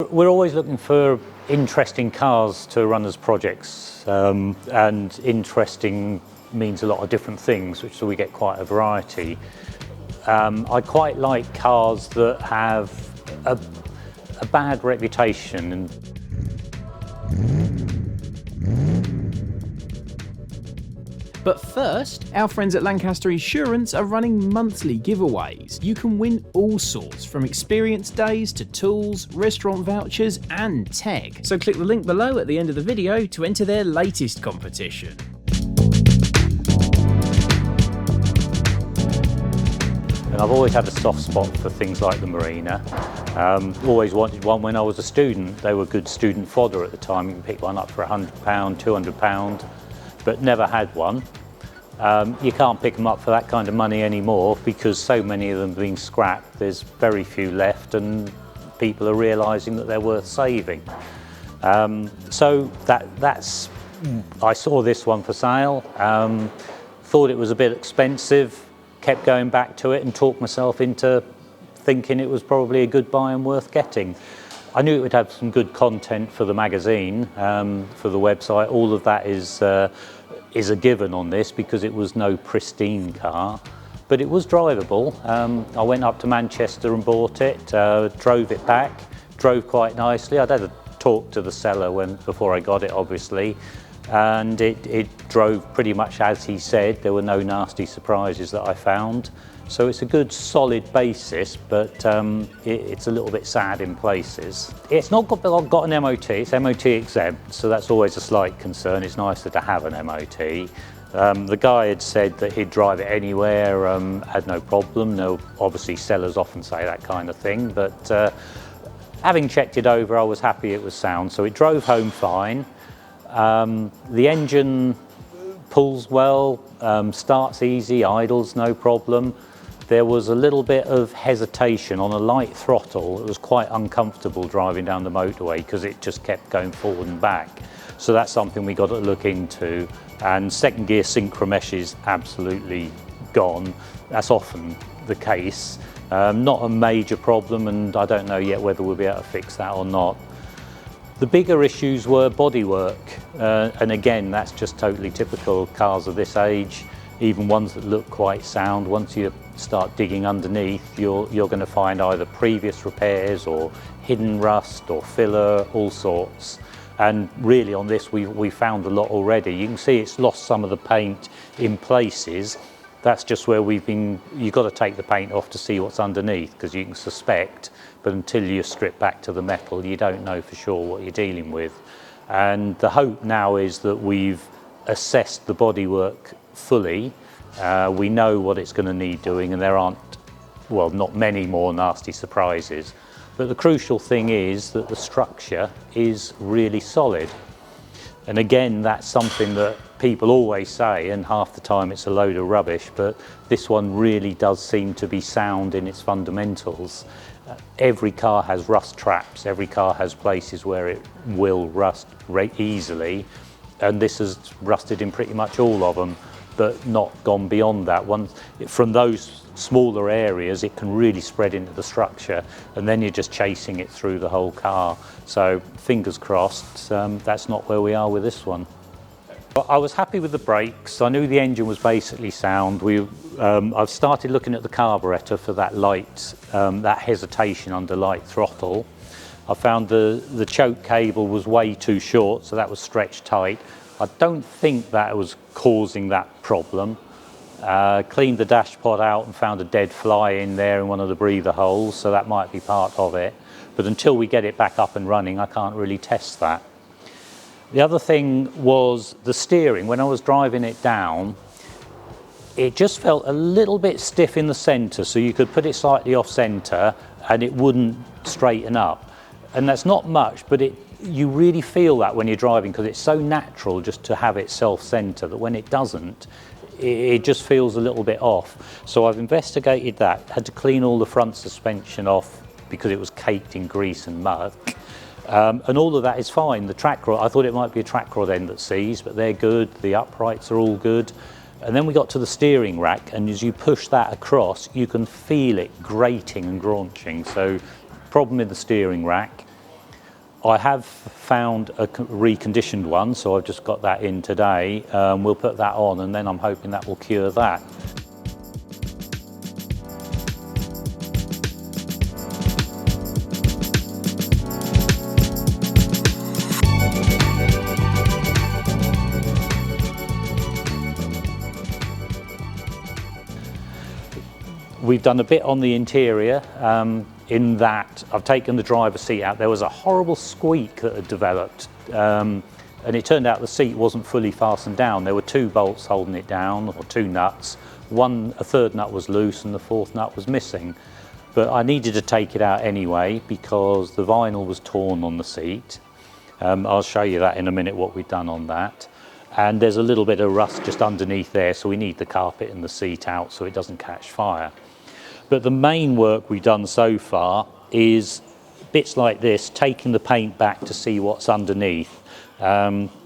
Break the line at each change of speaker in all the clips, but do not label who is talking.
we're always looking for interesting cars to run as projects, and interesting means a lot of different things, so we get quite a variety. I quite like cars that have a bad reputation.
But first, our friends at Lancaster Insurance are running monthly giveaways. You can win all sorts, from experience days to tools, restaurant vouchers and tech. So click the link below at the end of the video to enter their latest competition.
And I've always had a soft spot for things like the Marina. Always wanted one when I was a student. They were good student fodder at the time. You can pick one up for £100, £200, but never had one. You can't pick them up for that kind of money anymore because so many of them have been scrapped. There's very few left and people are realising that they're worth saving. So I saw this one for sale, thought it was a bit expensive, kept going back to it and talked myself into thinking it was probably a good buy and worth getting. I knew it would have some good content for the magazine, for the website. All of that is a given on this because it was no pristine car, but it was drivable. I went up to Manchester and bought it, drove it back, drove quite nicely. I'd had a talk to the seller before I got it, obviously, and it drove pretty much as he said. There were no nasty surprises that I found. So it's a good solid basis, but it's a little bit sad in places. It's not got an MOT, it's MOT exempt, so that's always a slight concern. It's nicer to have an MOT. The guy had said that he'd drive it anywhere, had no problem. No, obviously sellers often say that kind of thing, but having checked it over, I was happy it was sound. So it drove home fine. The engine pulls well, starts easy, idles no problem. There was a little bit of hesitation on a light throttle. It was quite uncomfortable driving down the motorway because it just kept going forward and back. So that's something we got to look into. And second gear synchromesh is absolutely gone. That's often the case. Not a major problem, and I don't know yet whether we'll be able to fix that or not. The bigger issues were bodywork, and again, that's just totally typical of cars of this age. Even ones that look quite sound, once you start digging underneath, you're going to find either previous repairs or hidden rust or filler, all sorts. And really on this, we found a lot already. You can see it's lost some of the paint in places. That's just where you've got to take the paint off to see what's underneath, because you can suspect, but until you strip back to the metal, you don't know for sure what you're dealing with. And the hope now is that we've assessed the bodywork fully. We know what it's going to need doing, and there aren't, well, not many more nasty surprises. But the crucial thing is that the structure is really solid. And again, that's something that people always say, and half the time it's a load of rubbish, but this one really does seem to be sound in its fundamentals. Every car has rust traps, every car has places where it will rust easily, and this has rusted in pretty much all of them, but not gone beyond that. From those smaller areas, it can really spread into the structure, and then you're just chasing it through the whole car. So fingers crossed, that's not where we are with this one. I was happy with the brakes. I knew the engine was basically sound. I've started looking at the carburettor for that light, that hesitation under light throttle. I found the choke cable was way too short, so that was stretched tight. I don't think that was causing that problem. Cleaned the dash pod out and found a dead fly in there in one of the breather holes, so that might be part of it. But until we get it back up and running, I can't really test that. The other thing was the steering. When I was driving it down, it just felt a little bit stiff in the centre, so you could put it slightly off centre and it wouldn't straighten up. And that's not much, but you really feel that when you're driving, because it's so natural just to have it self-centre that when it doesn't, it just feels a little bit off. So I've investigated that, had to clean all the front suspension off because it was caked in grease and mud. And all of that is fine. The track rod, I thought it might be a track rod end that seized, but they're good. The uprights are all good. And then we got to the steering rack, and as you push that across, you can feel it grating and graunching. So problem with the steering rack. I have found a reconditioned one, so I've just got that in today. We'll put that on and then I'm hoping that will cure that. We've done a bit on the interior in that I've taken the driver's seat out. There was a horrible squeak that had developed and it turned out the seat wasn't fully fastened down. There were 2 bolts holding it down, or 2 nuts. A third nut was loose and the 4th nut was missing. But I needed to take it out anyway because the vinyl was torn on the seat. I'll show you that in a minute, what we've done on that. And there's a little bit of rust just underneath there, so we need the carpet and the seat out so it doesn't catch fire. But the main work we've done so far is bits like this, taking the paint back to see what's underneath,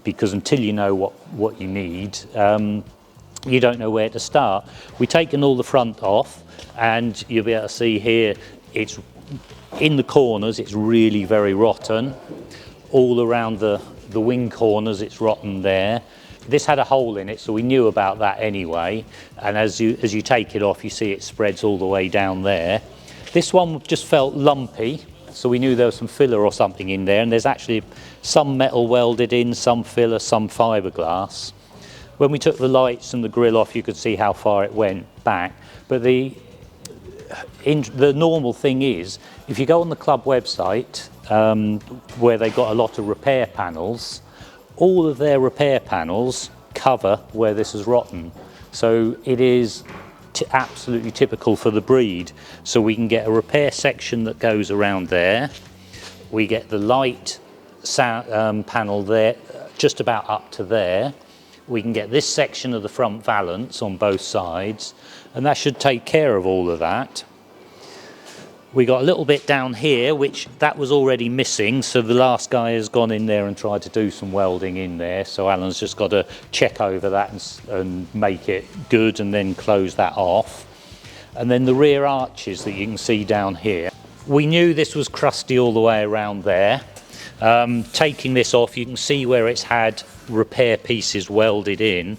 because until you know what you need, you don't know where to start. We've taken all the front off and you'll be able to see here, it's in the corners, it's really very rotten. All around the wing corners, it's rotten there. This had a hole in it, so we knew about that anyway. And as you take it off, you see it spreads all the way down there. This one just felt lumpy, so we knew there was some filler or something in there. And there's actually some metal welded in, some filler, some fiberglass. When we took the lights and the grille off, you could see how far it went back. But the normal thing is, if you go on the club website, where they've got a lot of repair panels, all of their repair panels cover where this is rotten. So it is absolutely typical for the breed. So we can get a repair section that goes around there. We get the light panel there, just about up to there. We can get this section of the front valance on both sides, and that should take care of all of that. We got a little bit down here, which that was already missing, so the last guy has gone in there and tried to do some welding in there, so Alan's just got to check over that and make it good and then close that off. And then the rear arches that you can see down here, we knew this was crusty all the way around there. Taking this off, you can see where it's had repair pieces welded in.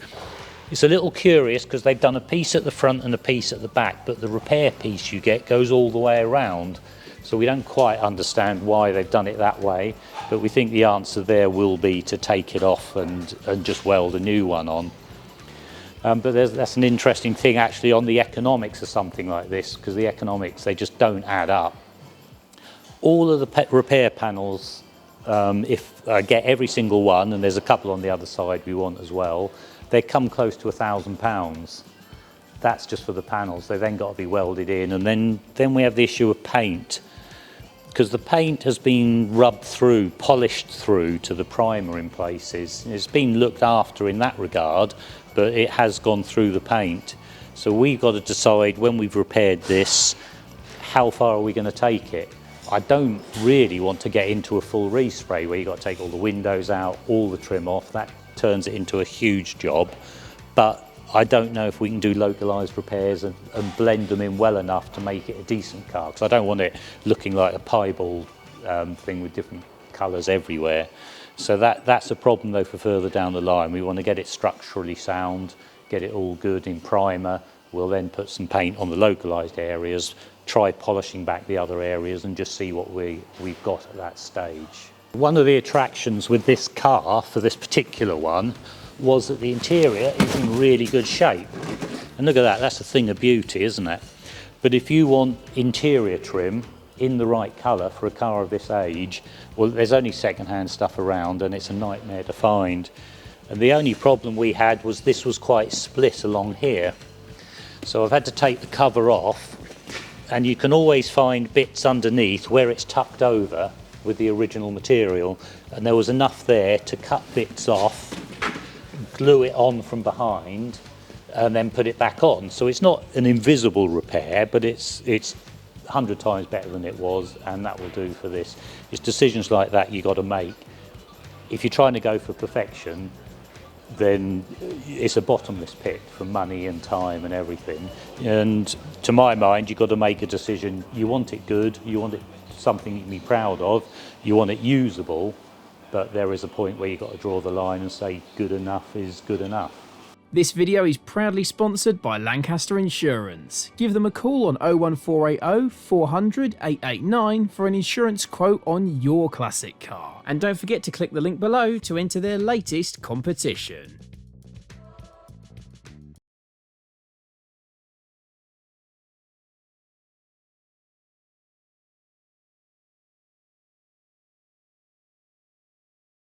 It's a little curious because they've done a piece at the front and a piece at the back, but the repair piece you get goes all the way around. So we don't quite understand why they've done it that way, but we think the answer there will be to take it off and just weld a new one on. But that's an interesting thing actually on the economics of something like this, because the economics, they just don't add up. All of the repair panels, if I get every single one, and there's a couple on the other side we want as well, they come close to £1,000. That's just for the panels. They then got to be welded in, and then we have the issue of paint, because the paint has been rubbed through, polished through to the primer in places. It's been looked after in that regard, but it has gone through the paint. So we've got to decide when we've repaired this, how far are we going to take it? I don't really want to get into a full respray where you've got to take all the windows out, all the trim off. That turns it into a huge job, but I don't know if we can do localized repairs and blend them in well enough to make it a decent car, because I don't want it looking like a piebald thing with different colors everywhere. So that's a problem though for further down the line. We want to get it structurally sound, get it all good in primer. We'll then put some paint on the localized areas, try polishing back the other areas and just see what we've got at that stage. One of the attractions with this car, for this particular one, was that the interior is in really good shape. And look at that, that's a thing of beauty, isn't it? But if you want interior trim in the right colour for a car of this age, well, there's only second-hand stuff around and it's a nightmare to find. And the only problem we had was this was quite split along here. So I've had to take the cover off, and you can always find bits underneath where it's tucked over with the original material, and there was enough there to cut bits off, glue it on from behind and then put it back on. So it's not an invisible repair, but it's 100 times better than it was, and that will do for this. It's decisions like that you got to make. If you're trying to go for perfection, then it's a bottomless pit for money and time and everything. And to my mind, you've got to make a decision. You want it good, you want it something you can be proud of. You want it usable, but there is a point where you've got to draw the line and say good enough is good enough.
This video is proudly sponsored by Lancaster Insurance. Give them a call on 01480 400 889 for an insurance quote on your classic car. And don't forget to click the link below to enter their latest competition.